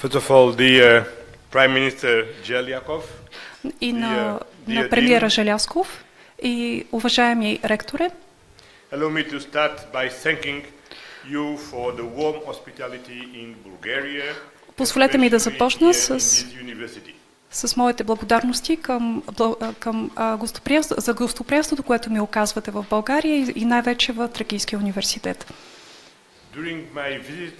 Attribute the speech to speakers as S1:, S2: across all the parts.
S1: First of all, the Prime Minister Желяков,
S2: и на премиера Желязков и уважаеми ректоре.
S1: Allow me to start by thanking you for the warm hospitality in Bulgaria.
S2: Позволете ми да започна с моите благодарности за гостоприемството, което ми оказвате в България и най-вече в Тракийския университет.
S1: During my visit,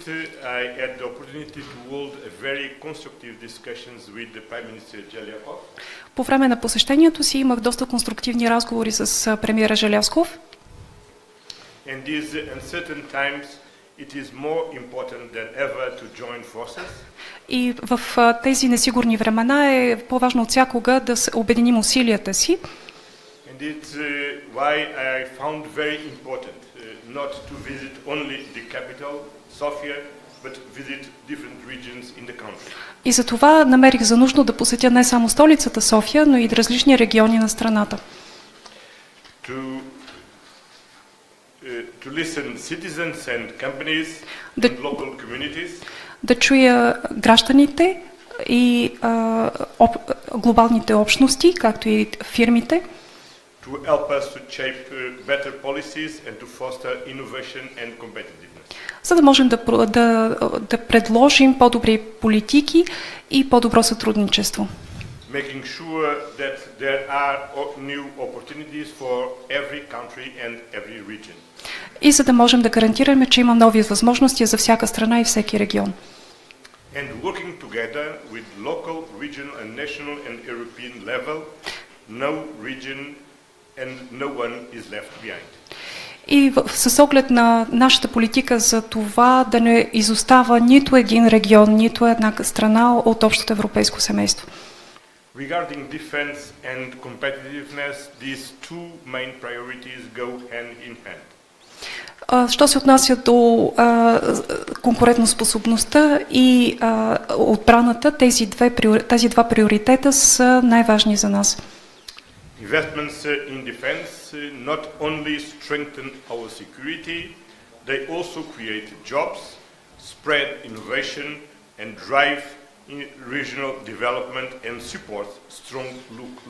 S1: I had the opportunity to hold a very constructive discussions with the Prime Minister Желяков.
S2: По време на посещението си имах доста конструктивни разговори с премиера Желязков.
S1: In these uncertain times, it is more important than ever to join forces.
S2: И в тези несигурни времена е по-важно от всякога да се обединим усилията си.
S1: And it's why I found very important not to visit only the capital, Sofia, but visit different regions in the country.
S2: И за това намерих за нужно да посетя не само столицата София, но и различни региони на страната.
S1: To listen citizens and companies and local communities.
S2: Да чуя гражданите и глобалните общности, както и фирмите.
S1: To help us to shape better policies and to foster innovation and competitiveness.
S2: За да можем да предложим по-добри политики и по-добро сътрудничество.
S1: Making sure that there are new opportunities for every country and every region.
S2: И за да можем да гарантираме, че има нови възможности за всяка страна и всеки регион.
S1: And working together with local, regional and national and European level, no region and no one is left behind.
S2: И с оглед на нашата политика за това да не изостава нито един регион, нито една страна от общото европейско семейство.
S1: Regarding defense and competitiveness, these two main priorities go hand in hand.
S2: Що се отнася до конкурентоспособността и отбраната, тези два приоритета са най-важни за нас.
S1: Investments in defense not only strengthen our security, they also create jobs, spread innovation and drive regional development and support strong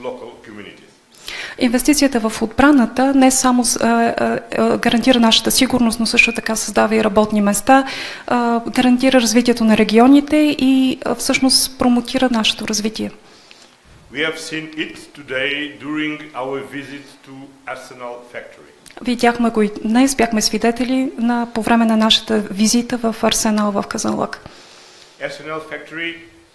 S1: local communities.
S2: Инвестицията в отбраната не само гарантира нашата сигурност, но също така създава и работни места, гарантира развитието на регионите и всъщност промотира нашето развитие.
S1: We have seen it today during our visit to Arsenal factory.
S2: Видяхме го и днес, бяхме свидетели по време на нашата визита в Арсенал в Казанлък.
S1: Arsenal factory,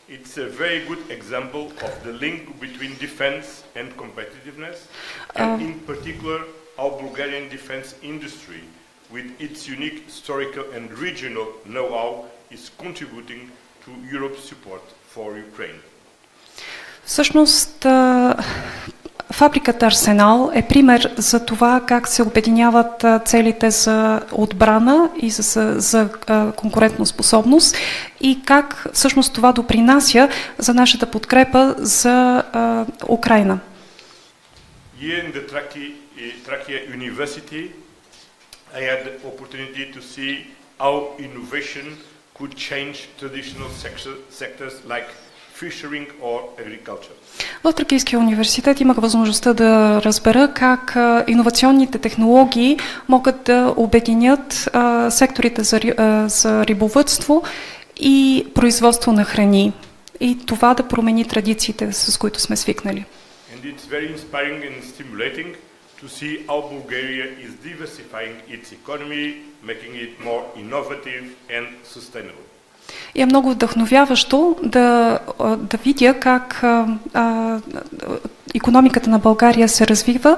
S1: it's a very good example of the link between defense and competitiveness, and in particular our Bulgarian defense industry, with its unique historical and regional know-how, is contributing to Europe's support for Ukraine.
S2: Всъщност, фабриката Арсенал е пример за това как се обединяват целите за отбрана и за конкурентоспособност и как всъщност това допринася за нашата подкрепа за Украйна.
S1: Here in the Trachea University, I had the opportunity to see how innovation could change traditional sectors like fishing or agriculture.
S2: В Тракийския университет имах възможността да разбера как иновационните технологии могат да обединят секторите за рибовъдство и производство на храни и това да промени традициите, с които сме свикнали.
S1: And it's very inspiring and stimulating to see how Bulgaria is diversifying its economy, making it more innovative and sustainable.
S2: И е много вдъхновяващо да видя как икономиката на България се развива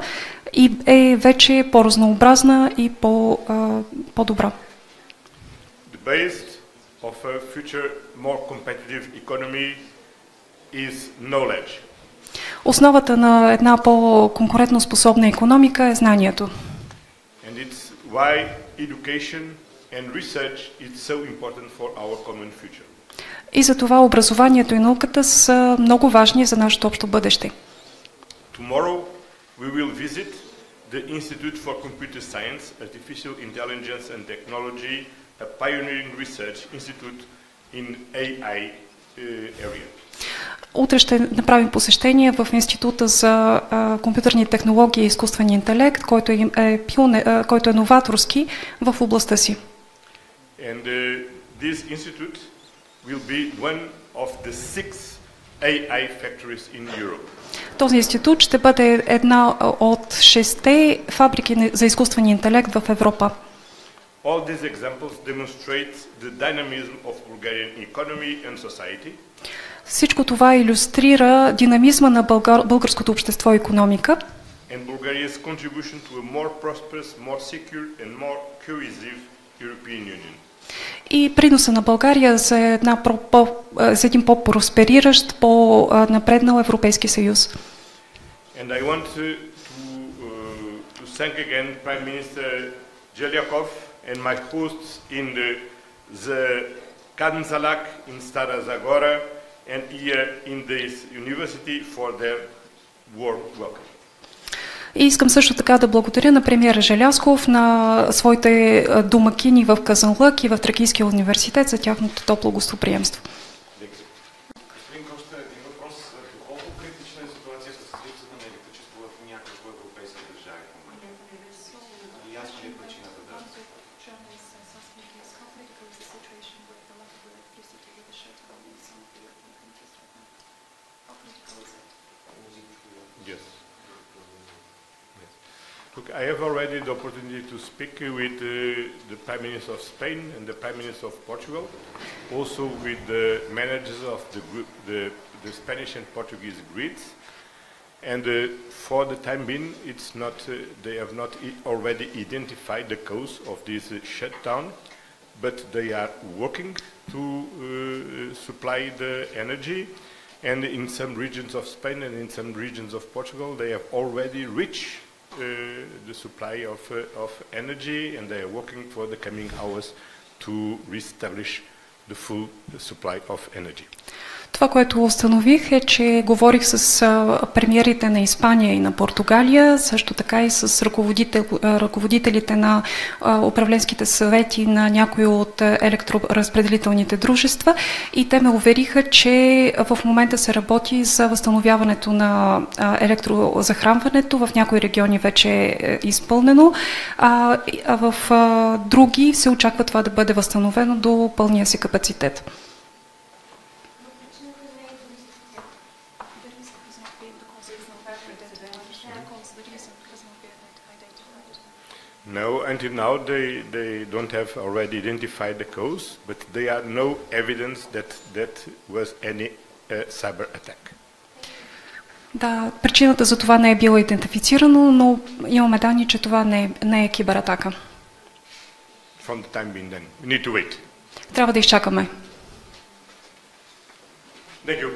S2: и е вече по-разнообразна и по-добра.
S1: The base of a future more competitive economy is knowledge.
S2: Основата на една по-конкурентоспособна икономика е знанието.
S1: And it's why education and research is so important for our common future.
S2: И за това образованието и науката са много важни за нашето общо бъдеще.
S1: Tomorrow we will visit the Institute for Computer Science, Artificial Intelligence and Technology, a pioneering research institute in AI area.
S2: Утре ще направим посещение в Института за компютърни технологии и изкуствен интелект, който е новаторски в областта си.
S1: And this institute will be one of the 6 AI factories in Europe.
S2: Този институт ще бъде една от 6 фабрики за изкуствен интелект в Европа.
S1: All these examples demonstrate the dynamism of Bulgarian economy and society.
S2: Всичко това илюстрира динамизма на българското общество и икономика.
S1: And Bulgaria's contribution to a more prosperous, more secure and more cohesive European Union.
S2: И приноса на България за един по-проспериращ, по-напреднал Европейски съюз.
S1: And I want to thank again Prime Minister Jeljakov and my hosts in the Kanzalak in Stara Zagora and here in this university for their work.
S2: И искам също така да благодаря на премиера Желязков, на своите домакини в Казанлък и в Тракийския университет за тяхното топло гостоприемство.
S3: Господин Костя, един въпрос. Доколко критична е ситуацията с липсата на електричество в няколко европейски държави в момента? И ясно ли е причината да?
S1: Yes. Look, I have already the opportunity to speak with the Prime Minister of Spain and the Prime Minister of Portugal, also with the managers of the Spanish and Portuguese grids. And for the time being, it's not, they have not already identified the cause of this shutdown, but they are working to supply the energy. And in some regions of Spain and in some regions of Portugal, they have already reached the supply of energy, and they are working for the coming hours to reestablish the full supply of energy.
S2: Това, което установих е, че говорих с премиерите на Испания и на Португалия, също така и с ръководителите на управленските съвети на някои от електроразпределителните дружества и те ме увериха, че в момента се работи за възстановяването на електрозахранването. В някои региони вече е изпълнено, а в други се очаква това да бъде възстановено до пълния си капацитет.
S1: No, until now they don't have already identified the cause, but there are no evidence that was any cyber attack.
S2: Да, причината за това не е била идентифицирано, но имаме данни, че това не е кибератака.
S1: From the time being then, we need to wait.
S2: Трябва да изчакаме.
S1: Thank you.